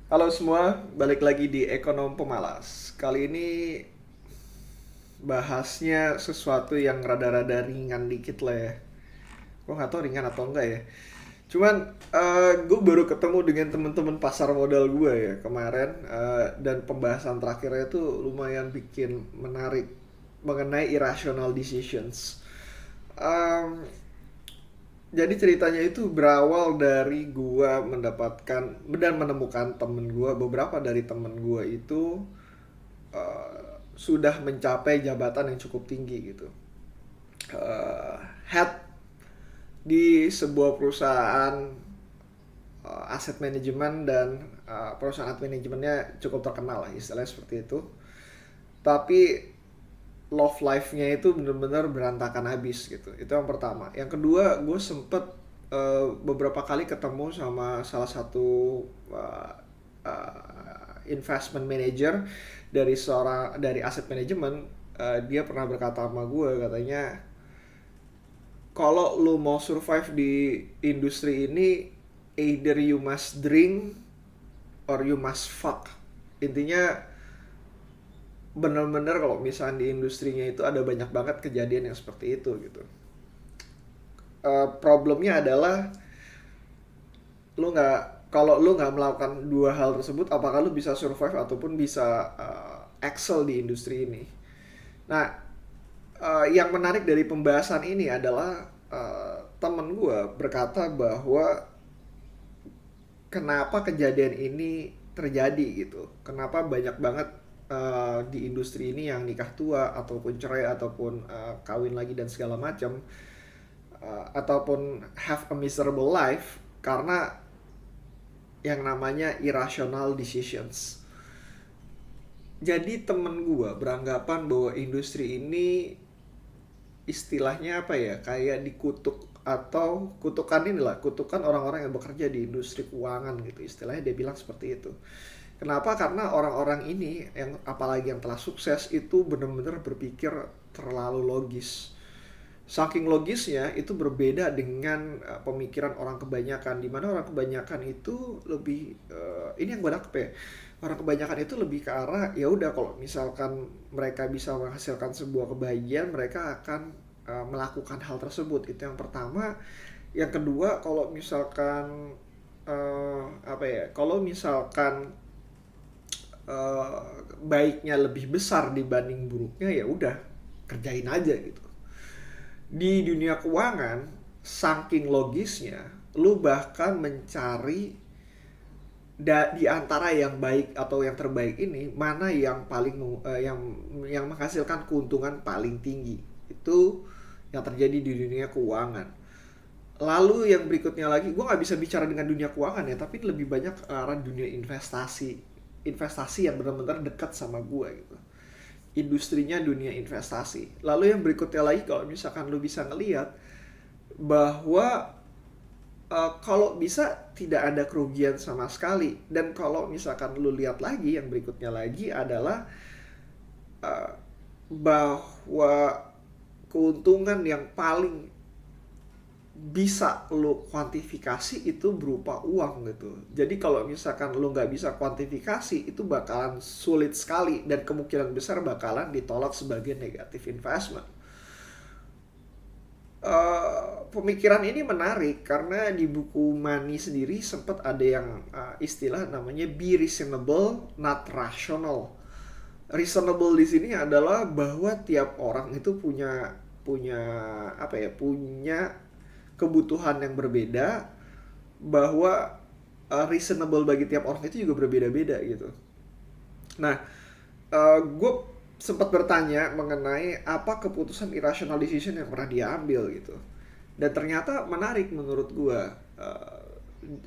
Halo semua, balik lagi di Ekonom Pemalas. Kali ini bahasnya sesuatu yang rada-rada ringan dikit lah ya. Gue nggak tahu ringan atau enggak ya. Cuman gue baru ketemu dengan temen-temen pasar modal gue ya kemarin, dan pembahasan terakhirnya itu lumayan bikin menarik mengenai irrational decisions. Em, jadi ceritanya itu berawal dari gua mendapatkan dan menemukan temen gua, beberapa dari temen gua itu sudah mencapai jabatan yang cukup tinggi gitu. Eh, Head di sebuah perusahaan aset manajemen, dan perusahaan aset manajemennya cukup terkenal lah, istilahnya seperti itu. Tapi love life-nya itu bener-bener berantakan habis gitu. Itu yang pertama. Yang kedua, gue sempet beberapa kali ketemu sama salah satu investment manager dari aset manajemen. Dia pernah berkata sama gue, katanya kalau lu mau survive di industri ini, either you must drink or you must fuck. Intinya bener-bener kalau misalnya di industrinya itu ada banyak banget kejadian yang seperti itu gitu. Problemnya adalah lu nggak kalau lu nggak melakukan dua hal tersebut, apakah lu bisa survive ataupun bisa excel di industri ini. Nah, yang menarik dari pembahasan ini adalah temen gue berkata bahwa kenapa kejadian ini terjadi gitu, kenapa banyak banget di industri ini yang nikah tua ataupun cerai ataupun kawin lagi dan segala macam, ataupun have a miserable life karena yang namanya irrational decisions. Jadi temen gue beranggapan bahwa industri ini istilahnya apa ya, kayak dikutuk, atau kutukan inilah, kutukan orang-orang yang bekerja di industri keuangan gitu, istilahnya dia bilang seperti itu. Kenapa? Karena orang-orang ini, yang apalagi yang telah sukses, itu benar-benar berpikir terlalu logis. Saking logisnya itu berbeda dengan pemikiran orang kebanyakan, di mana orang kebanyakan itu lebih ini yang gue nangkep ya, orang kebanyakan itu lebih ke arah ya udah, kalau misalkan mereka bisa menghasilkan sebuah kebahagiaan, mereka akan melakukan hal tersebut. Itu yang pertama. Yang kedua, kalau misalkan apa ya, kalau misalkan eh, baiknya lebih besar dibanding buruknya, ya udah kerjain aja gitu. Di dunia keuangan, saking logisnya, lu bahkan mencari di antara yang baik atau yang terbaik ini, mana yang paling yang menghasilkan keuntungan paling tinggi. Itu yang terjadi di dunia keuangan. Lalu yang berikutnya lagi, gue nggak bisa bicara dengan dunia keuangan ya, tapi lebih banyak ke arah dunia investasi. Investasi yang benar-benar dekat sama gue gitu. Industrinya dunia investasi. Lalu yang berikutnya lagi, kalau misalkan lu bisa ngelihat bahwa kalau bisa tidak ada kerugian sama sekali. Dan kalau misalkan lu lihat lagi, yang berikutnya lagi adalah uh, bahwa keuntungan yang paling bisa lo kuantifikasi itu berupa uang gitu. Jadi kalau misalkan lo nggak bisa kuantifikasi, itu bakalan sulit sekali dan kemungkinan besar bakalan ditolak sebagai negatif investment. Pemikiran ini menarik karena di buku Money sendiri sempat ada yang istilah namanya be reasonable, not rational. Reasonable di sini adalah bahwa tiap orang itu punya punya apa ya, punya kebutuhan yang berbeda, bahwa reasonable bagi tiap orang itu juga berbeda-beda gitu. Nah, gue sempat bertanya mengenai apa keputusan irrational decision yang pernah diambil gitu. Dan ternyata menarik menurut gue.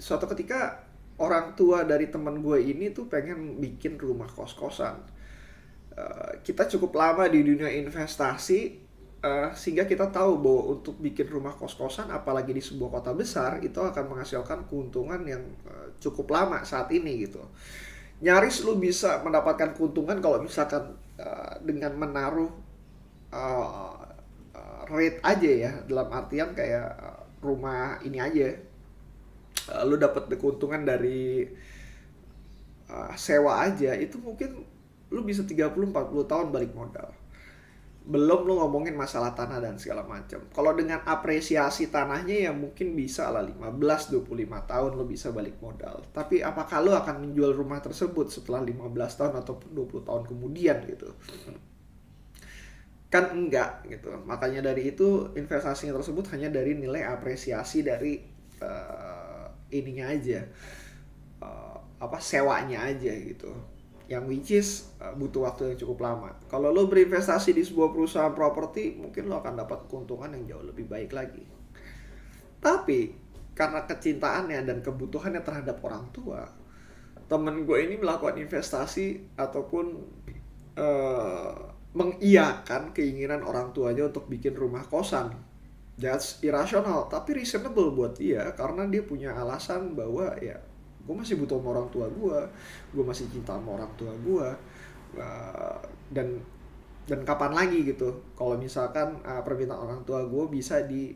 Suatu ketika orang tua dari teman gue ini tuh pengen bikin rumah kos-kosan. Kita cukup lama di dunia investasi, sehingga kita tahu bahwa untuk bikin rumah kos-kosan, apalagi di sebuah kota besar, itu akan menghasilkan keuntungan yang cukup lama saat ini gitu. Nyaris lu bisa mendapatkan keuntungan kalau misalkan dengan menaruh uh, rate aja ya, dalam artian kayak rumah ini aja, lu dapat keuntungan dari sewa aja itu mungkin lu bisa 30-40 tahun balik modal. Belum lu ngomongin masalah tanah dan segala macam. Kalau dengan apresiasi tanahnya ya mungkin bisa lah 15-25 tahun lu bisa balik modal. Tapi apakah lu akan menjual rumah tersebut setelah 15 tahun ataupun 20 tahun kemudian gitu? Kan enggak gitu. Makanya dari itu investasinya tersebut hanya dari nilai apresiasi dari ininya aja. Sewanya aja gitu, yang which is butuh waktu yang cukup lama. Kalau lo berinvestasi di sebuah perusahaan properti, mungkin lo akan dapat keuntungan yang jauh lebih baik lagi. Tapi karena kecintaannya dan kebutuhannya terhadap orang tua, temen gue ini melakukan investasi ataupun uh, mengiyakan keinginan orang tuanya untuk bikin rumah kosan. That's irrational, tapi reasonable buat dia karena dia punya alasan bahwa ya gue masih butuh sama orang tua gue masih cinta sama orang tua gue, dan kapan lagi gitu kalau misalkan permintaan orang tua gue bisa di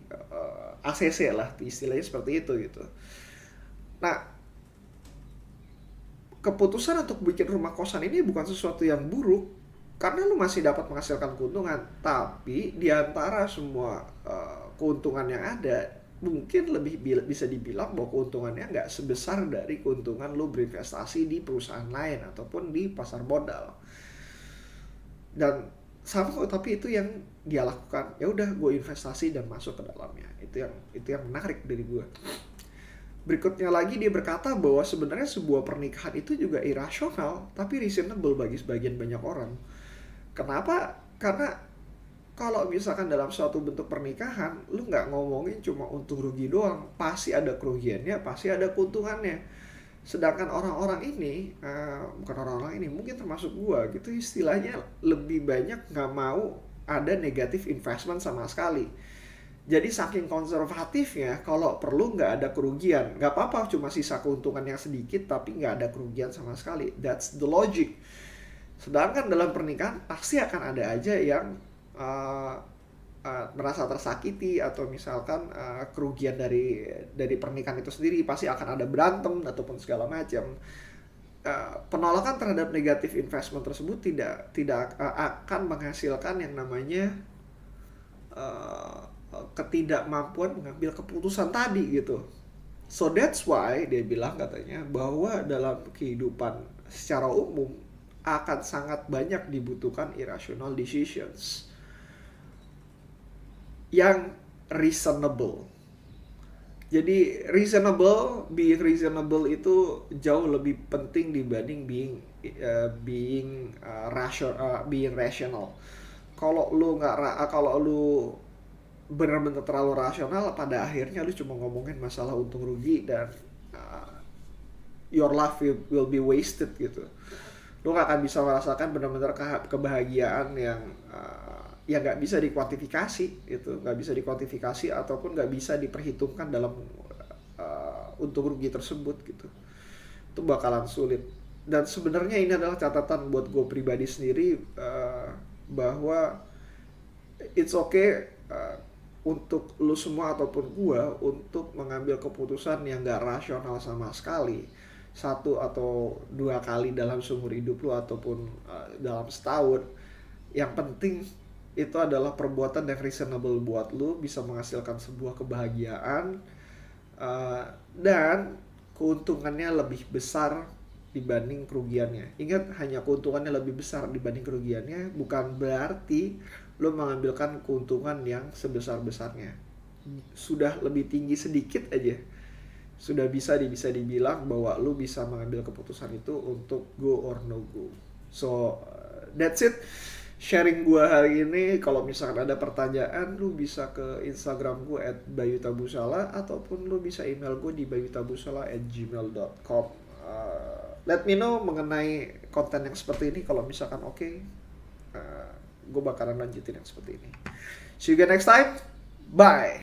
ACC lah, istilahnya seperti itu gitu. Nah, keputusan untuk bikin rumah kosan ini bukan sesuatu yang buruk karena lu masih dapat menghasilkan keuntungan, tapi di antara semua keuntungan yang ada mungkin lebih bisa dibilang bahwa keuntungannya nggak sebesar dari keuntungan lu berinvestasi di perusahaan lain ataupun di pasar modal. Dan sama, tapi itu yang dia lakukan. Ya udah, gue investasi dan masuk ke dalamnya. Itu yang menarik dari gue. Berikutnya lagi dia berkata bahwa sebenarnya sebuah pernikahan itu juga irasional tapi reasonable bagi sebagian banyak orang. Kenapa? Karena kalau misalkan dalam suatu bentuk pernikahan, lu nggak ngomongin cuma untung rugi doang, pasti ada kerugiannya, pasti ada keuntungannya. Sedangkan orang-orang ini, bukan orang-orang ini, mungkin termasuk gua gitu, istilahnya lebih banyak nggak mau ada negatif investment sama sekali. Jadi saking konservatifnya, kalau perlu nggak ada kerugian, nggak apa-apa, cuma sisa keuntungan yang sedikit, tapi nggak ada kerugian sama sekali. That's the logic. Sedangkan dalam pernikahan pasti akan ada aja yang merasa tersakiti atau misalkan kerugian dari pernikahan itu sendiri, pasti akan ada berantem ataupun segala macam. Penolakan terhadap negatif investment tersebut tidak akan menghasilkan yang namanya ketidakmampuan mengambil keputusan tadi gitu. So that's why dia bilang katanya bahwa dalam kehidupan secara umum akan sangat banyak dibutuhkan irrational decisions yang reasonable. Jadi being reasonable itu jauh lebih penting dibanding being rational. Kalau lu benar-benar terlalu rasional, pada akhirnya lu cuma ngomongin masalah untung rugi dan your life will be wasted gitu. Lu gak akan bisa merasakan benar-benar kebahagiaan yang nggak bisa dikuantifikasi gitu, nggak bisa dikuantifikasi ataupun nggak bisa diperhitungkan dalam untung rugi tersebut gitu. Itu bakalan sulit. Dan sebenarnya ini adalah catatan buat gue pribadi sendiri, bahwa it's okay untuk lu semua ataupun gue untuk mengambil keputusan yang nggak rasional sama sekali 1 atau 2 kali dalam seumur hidup lu ataupun dalam setahun. Yang penting itu adalah perbuatan yang reasonable buat lu, bisa menghasilkan sebuah kebahagiaan, dan keuntungannya lebih besar dibanding kerugiannya. Ingat, hanya keuntungannya lebih besar dibanding kerugiannya bukan berarti lu mengambilkan keuntungan yang sebesar-besarnya. Sudah lebih tinggi sedikit aja, sudah bisa dibilang bahwa lu bisa mengambil keputusan itu untuk go or no go. So that's it sharing gue hari ini. Kalau misalkan ada pertanyaan, lu bisa ke Instagram gue @bayutabusala ataupun lu bisa email gue di bayutabusala@gmail.com. Let me know mengenai konten yang seperti ini. Kalau misalkan oke, gue bakalan lanjutin yang seperti ini. See you again next time. Bye.